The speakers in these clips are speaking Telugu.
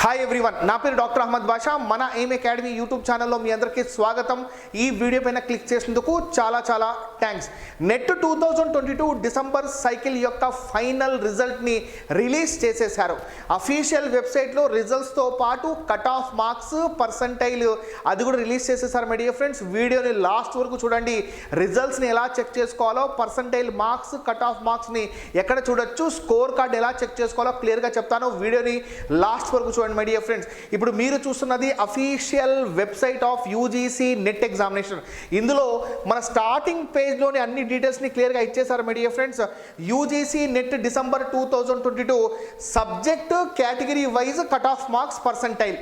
హాయ్ ఎవ్రీవన్, నా పేరు డాక్టర్ అహ్మద్ బాషా. మన ఎయిమ్ అకాడమీ యూట్యూబ్ ఛానల్లో మీ అందరికీ స్వాగతం. ఈ వీడియో పైన క్లిక్ చేసినందుకు చాలా చాలా థ్యాంక్స్. నెట్ 2022 డిసెంబర్ సైకిల్ యొక్క ఫైనల్ రిజల్ట్ని రిలీజ్ చేసేశారు. అఫీషియల్ వెబ్సైట్లో రిజల్ట్స్తో పాటు కట్ ఆఫ్ మార్క్స్, పర్సంటైల్ అది కూడా రిలీజ్ చేసేసారు. మై డియర్ ఫ్రెండ్స్, వీడియోని లాస్ట్ వరకు చూడండి. రిజల్ట్స్ని ఎలా చెక్ చేసుకోవాలో, పర్సంటైల్ మార్క్స్, కట్ ఆఫ్ మార్క్స్ని ఎక్కడ చూడొచ్చు, స్కోర్ కార్డ్ ఎలా చెక్ చేసుకోవాలో క్లియర్గా చెప్తాను. వీడియోని లాస్ట్ వరకు చూడండి. మై డియర్ ఫ్రెండ్స్, ఇప్పుడు మీరు చూస్తున్నది official website of UGC NET examination. ఇందులో మన స్టార్టింగ్ పేజ్లోని అన్ని డీటెయిల్స్ని క్లియర్గా ఇచ్చేసారు. My dear friends, UGC NET December 2022 subject category wise cut off marks, percentile,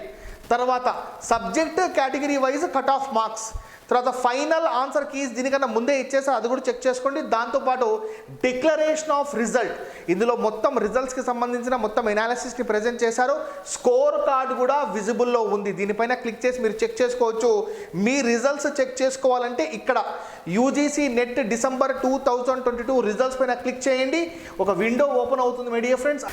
తర్వాత subject category wise cut off marks, తర్వాత ఫైనల్ ఆన్సర్ కీస్ దీనికన్నా ముందే ఇచ్చేసారు, అది కూడా చెక్ చేసుకోండి. దాంతోపాటు డిక్లరేషన్ ఆఫ్ రిజల్ట్, ఇందులో మొత్తం రిజల్ట్స్కి సంబంధించిన మొత్తం ఎనాలిసిస్ని ప్రజెంట్ చేశారు. స్కోర్ కార్డ్ కూడా విజిబుల్లో ఉంది, దీనిపైన క్లిక్ చేసి మీరు చెక్ చేసుకోవచ్చు. మీ రిజల్ట్స్ చెక్ చేసుకోవాలంటే ఇక్కడ యూజీసీ నెట్ డిసెంబర్ 2022 రిజల్ట్స్ పైన క్లిక్ చేయండి. ఒక విండో ఓపెన్ అవుతుంది మై డియర్ ఫ్రెండ్స్.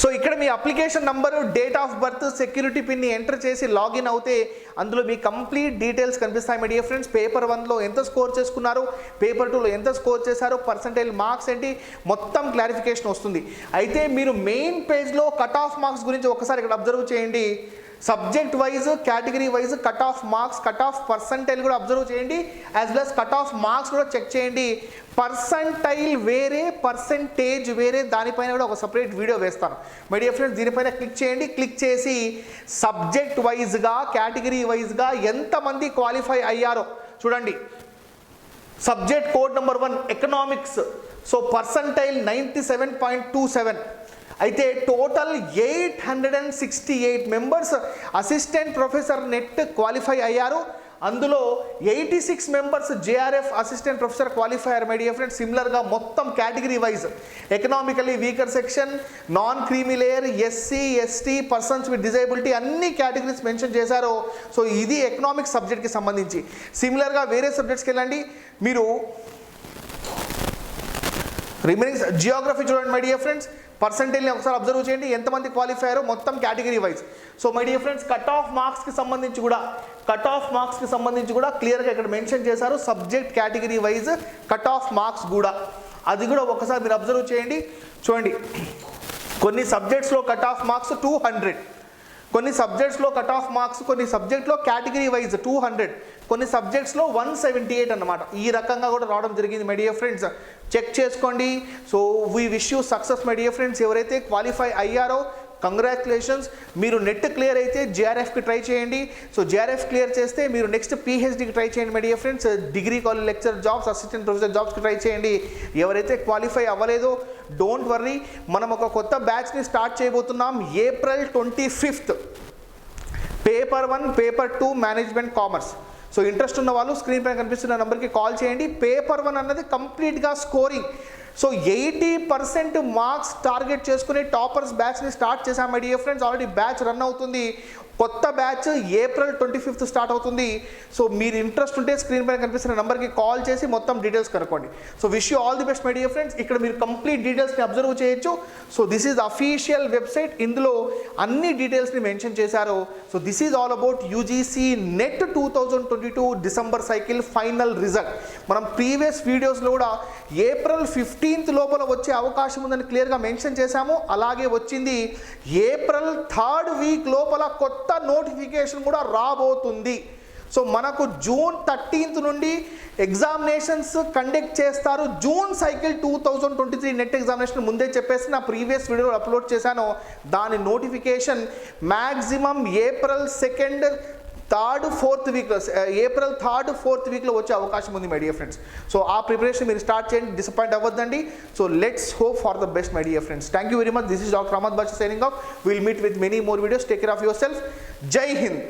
సో ఇక్కడ మీ application number, date of birth, security పిన్ని ఎంటర్ చేసి లాగిన్ అవుతే అందులో మీ కంప్లీట్ డీటెయిల్స్ కనిపిస్తాయి మై డియర్ ఫ్రెండ్స్. పేపర్ 1లో ఎంత స్కోర్ చేసుకున్నారు, పేపర్ 2లో ఎంత స్కోర్ చేశారు, పర్సంటైల్ మార్క్స్ ఏంటి, మొత్తం క్లారిఫికేషన్ వస్తుంది. అయితే మీరు మెయిన్ పేజ్లో కట్ ఆఫ్ మార్క్స్ గురించి ఒకసారి ఇక్కడ అబ్జర్వ్ చేయండి. Subject wise, category wise cut off marks, cut off percentile కూడా అబ్జర్వ్ చేయండి, as well as cut off marks కూడా చెక్ చేయండి. పర్సంటైల్ వేరే, పర్సంటేజ్ వేరే, దానిపైన కూడా ఒక సపరేట్ వీడియో వేస్తాను మై డియర్ ఫ్రెండ్స్. దీనిపైన క్లిక్ చేయండి. క్లిక్ చేసి సబ్జెక్ట్ వైజ్గా, కేటగిరీ వైజ్గా ఎంతమంది క్వాలిఫై అయ్యారో చూడండి. Subject code number 1 economics, so percentile 97.27. అయితే total 868 members assistant professor net qualify అయ్యారు. అందులో 86 members JRF assistant professor qualify అయ్యారు మై డియర్ ఫ్రెండ్స్. సిమిలర్గా మొత్తం category wise economically weaker section, non creamy layer, SC, ST, persons with disability అన్ని కేటగిరీస్ మెన్షన్ చేశారు. సో ఇది ఎకనామిక్స్ సబ్జెక్ట్కి సంబంధించి. సిమిలర్గా వేరే సబ్జెక్ట్స్కి వెళ్ళండి. మీరు రిమైనింగ్ జియోగ్రఫీ చూడండి మై డియర్ ఫ్రెండ్స్. పర్సంటైల్ని ఒకసారి అబ్జర్వ్ చేయండి, ఎంతమంది క్వాలిఫై అయ్యారో మొత్తం category wise. So my dear friends, cut off మార్క్స్కి సంబంధించి కూడా క్లియర్గా ఇక్కడ మెన్షన్ చేశారు. Subject category wise cut off marks కూడా, అది కూడా ఒకసారి మీరు అబ్జర్వ్ చేయండి. చూడండి, కొన్ని సబ్జెక్ట్స్లో కట్ ఆఫ్ మార్క్స్ 200, కొన్ని సబ్జెక్ట్స్లో కట్ ఆఫ్ మార్క్స్, కొన్ని సబ్జెక్ట్లో కేటగిరీ వైజ్ 200, కొన్ని సబ్జెక్ట్స్లో 178 అన్నమాట. ఈ రకంగా కూడా రావడం జరిగింది మై డియర్ ఫ్రెండ్స్. చెక్ చేసుకోండి. So we wish you success my dear friends. ఎవరైతే క్వాలిఫై అయ్యారో కంగ్రాచులేషన్స్. మీరు నెట్ క్లియర్ అయితే జేఆర్ఎఫ్కి ట్రై చేయండి. సో జేఆర్ఎఫ్ క్లియర్ చేస్తే మీరు నెక్స్ట్ పిహెచ్డీకి ట్రై చేయండి my dear friends. Degree college lecture jobs, assistant professor జాబ్స్కి ట్రై చేయండి. ఎవరైతే క్వాలిఫై అవ్వలేదో డోంట్ వర్రీ, మనం ఒక కొత్త బ్యాచ్ని స్టార్ట్ చేయబోతున్నాం. April 25 paper 1, paper 2 management commerce. So interest ఉన్న వాళ్ళు స్క్రీన్ పైన కనిపిస్తున్న నెంబర్కి కాల్ చేయండి. పేపర్ 1 అన్నది కంప్లీట్గా స్కోరింగ్. సో 80% మార్క్స్ టార్గెట్ చేసుకుని టాపర్స్ బ్యాచ్ని స్టార్ట్ చేశాం my dear friends. Already batch run అవుతుంది. కొత్త బ్యాచ్ ఏప్రిల్ 25 స్టార్ట్ అవుతుంది. సో మీరు ఇంట్రెస్ట్ ఉంటే స్క్రీన్ పైన కనిపిస్తున్న నెంబర్కి కాల్ చేసి మొత్తం డీటెయిల్స్ కనుక్కోండి. So wish you all the best my dear friends. ఇక్కడ మీరు కంప్లీట్ డీటెయిల్స్ని అబ్జర్వ్ చేయొచ్చు. So this is official website, ఇందులో అన్ని డీటెయిల్స్ని మెన్షన్ చేశారు. So this is all about UGC net 2022 December cycle final result. మనం ప్రీవియస్ వీడియోస్లో కూడా ఏప్రిల్ 15 లోపల వచ్చే అవకాశం ఉందని క్లియర్గా మెన్షన్ చేశాము. అలాగే వచ్చింది. ఏప్రిల్ 3rd వీక్ లోపల కొత్త నోటిఫికేషన్ కూడా రాబోతుంది. సో మనకు జూన్ 13 నుండి ఎగ్జామినేషన్స్ కండక్ట్ చేస్తారు. జూన్ సైకిల్ 2023 నెట్ ఎగ్జామినేషన్ ముందే చెప్పేసి నా ప్రీవియస్ వీడియో అప్లోడ్ చేశాను. దాని notification maximum April 2nd, 3rd, 4th వీక్లో, ఏప్రిల్ 3rd, 4th వీక్లో వచ్చే అవకాశం ఉంది మై డియర్ ఫ్రెండ్స్. సో ఆ ప్రిపరేషన్ మీరు స్టార్ట్ చేయండి, డిసప్పాయింట్ అవ్వద్దండి. So let's hope for the best my dear friends. Thank you very much. This is doctor Ahmed Basha signing off. Will meet with many more videos. Take care of yourself. Jai Hind.